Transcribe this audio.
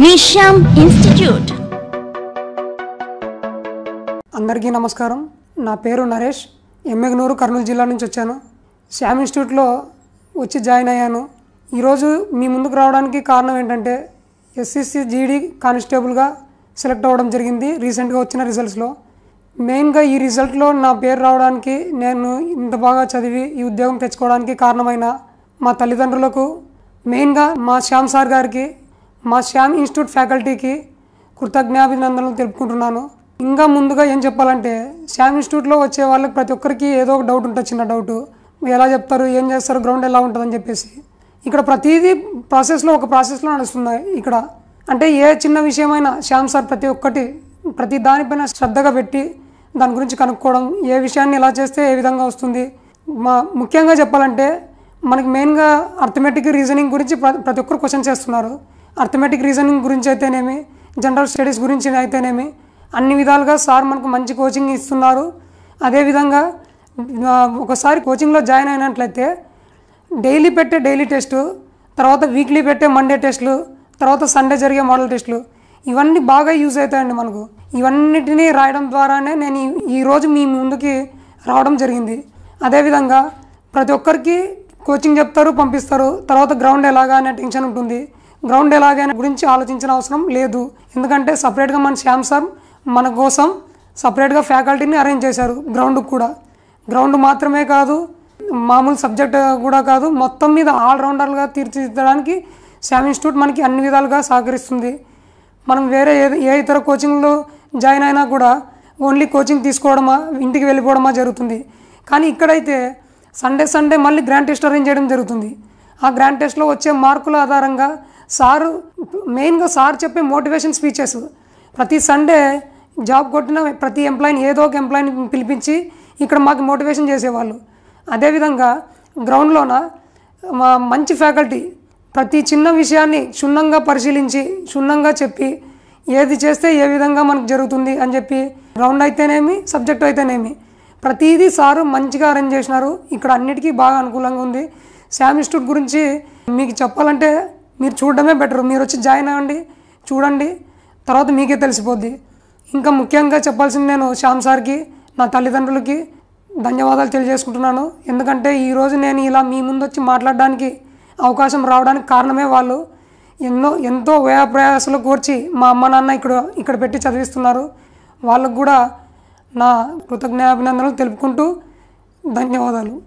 మీ Shyam institute. అందరికీ నమస్కారం. నా పేరు నరేష్. ఎమ్మెగనూరు, కర్నూలు జిల్లా నుంచి వచ్చాను. శ్యామ్ ఇన్స్టిట్యూట్లో వచ్చి జాయిన్ అయ్యాను. ఈరోజు మీ ముందుకు రావడానికి కారణం ఏంటంటే ఎస్ఎస్సి జీడీ కానిస్టేబుల్గా సెలెక్ట్ అవ్వడం జరిగింది రీసెంట్గా వచ్చిన రిజల్ట్స్లో. మెయిన్గా ఈ రిజల్ట్లో నా పేరు రావడానికి, నేను ఇంత బాగా చదివి ఈ ఉద్యోగం తెచ్చుకోవడానికి కారణమైన మా తల్లిదండ్రులకు, మెయిన్గా మా శ్యామ్ సార్ గారికి, మా శ్యామ్ ఇన్స్టిట్యూట్ ఫ్యాకల్టీకి కృతజ్ఞాభినందనలు తెలుపుకుంటున్నాను. ఇంకా ముందుగా ఏం చెప్పాలంటే, శ్యామ్ ఇన్స్టిట్యూట్లో వచ్చే వాళ్ళకి ప్రతి ఒక్కరికి ఏదో ఒక డౌట్ ఉంటుంది, చిన్న డౌటు. ఎలా చెప్తారు, ఏం చేస్తారు, గ్రౌండ్ ఎలా ఉంటుందని చెప్పేసి. ఇక్కడ ప్రతిదీ ఒక ప్రాసెస్లో నడుస్తుంది. ఇక్కడ అంటే ఏ చిన్న విషయమైనా శ్యామ్ సార్ ప్రతి దానిపైన శ్రద్ధగా పెట్టి దాని గురించి కనుక్కోవడం, ఏ విషయాన్ని ఎలా చేస్తే ఏ విధంగా వస్తుంది. ముఖ్యంగా చెప్పాలంటే మనకి మెయిన్గా అర్థమెటిక్ రీజనింగ్ గురించి ప్రతి ఒక్కరు క్వశ్చన్స్ చేస్తున్నారు. అర్థమెటిక్ రీజనింగ్ గురించి అయితేనేమి, జనరల్ స్టడీస్ గురించి అయితేనేమి, అన్ని విధాలుగా సార్ మనకు మంచి కోచింగ్ ఇస్తున్నారు. అదేవిధంగా ఒకసారి కోచింగ్లో జాయిన్ అయినట్లయితే డైలీ పెట్టే డైలీ టెస్టు, తర్వాత వీక్లీ పెట్టే మండే టెస్టులు, తర్వాత సండే జరిగే మోడల్ టెస్టులు, ఇవన్నీ బాగా యూజ్ అవుతాయండి మనకు. ఇవన్నిటినీ రాయడం ద్వారానే నేను ఈరోజు మీ ముందుకి రావడం జరిగింది. అదేవిధంగా ప్రతి ఒక్కరికి కోచింగ్ చెప్తారు, పంపిస్తారు. తర్వాత గ్రౌండ్ ఎలాగా అనే టెన్షన్ ఉంటుంది. గ్రౌండ్ ఎలాగైనా గురించి ఆలోచించిన అవసరం లేదు. ఎందుకంటే సపరేట్గా మన శ్యామ్ సార్ మన కోసం సపరేట్గా ఫ్యాకల్టీని అరేంజ్ చేశారు. గ్రౌండ్కి కూడా, గ్రౌండ్ మాత్రమే కాదు, మామూలు సబ్జెక్ట్ కూడా కాదు, మొత్తం మీద ఆల్రౌండర్గా తీర్చిదిద్దడానికి శ్యామ్ ఇన్స్టిట్యూట్ మనకి అన్ని విధాలుగా సహకరిస్తుంది. మనం వేరే ఏ ఇతర కోచింగ్లో జాయిన్ అయినా కూడా ఓన్లీ కోచింగ్ తీసుకోవడమా, ఇంటికి వెళ్ళిపోవడమా జరుగుతుంది. కానీ ఇక్కడైతే సండే మళ్ళీ గ్రాండ్ టెస్ట్ అరేంజ్ చేయడం జరుగుతుంది. ఆ గ్రాండ్ టెస్ట్లో వచ్చే మార్కుల ఆధారంగా మెయిన్గా సార్ చెప్పే మోటివేషన్ స్పీచెస్, ప్రతి సండే జాబ్ కొట్టిన ప్రతి ఎంప్లాయీని, ఏదో ఒక ఎంప్లాయీని పిలిపించి ఇక్కడ మాకు మోటివేషన్ చేసేవాళ్ళు. అదేవిధంగా గ్రౌండ్లోన మంచి ఫ్యాకల్టీ ప్రతి చిన్న విషయాన్ని క్షుణ్ణంగా పరిశీలించి, క్షుణ్ణంగా చెప్పి, ఏది చేస్తే ఏ విధంగా మనకు జరుగుతుంది అని చెప్పి, గ్రౌండ్ అయితేనేమి, సబ్జెక్ట్ అయితేనేమి, ప్రతిదీ సారు మంచిగా అరేంజ్ చేసినారు. ఇక్కడ అన్నిటికీ బాగా అనుకూలంగా ఉంది. శ్యామ్ ఇన్స్టిట్యూట్ గురించి మీకు చెప్పాలంటే మీరు చూడడమే బెటర్. మీరు వచ్చి జాయిన్ అవ్వండి, చూడండి, తర్వాత మీకే తెలిసిపోద్ది. ఇంకా ముఖ్యంగా చెప్పాల్సింది, నేను శ్యామ్ సార్కి, నా తల్లిదండ్రులకి ధన్యవాదాలు తెలియజేసుకుంటున్నాను. ఎందుకంటే ఈరోజు నేను ఇలా మీ ముందు వచ్చి మాట్లాడడానికి అవకాశం రావడానికి కారణమే వాళ్ళు. ఎంతో వ్యయప్రయాసాలు కోర్చి మా అమ్మ నాన్న ఇక్కడ పెట్టి చదివిస్తున్నారు. వాళ్ళకు కూడా నా కృతజ్ఞాభినందనలు తెలుపుకుంటూ ధన్యవాదాలు.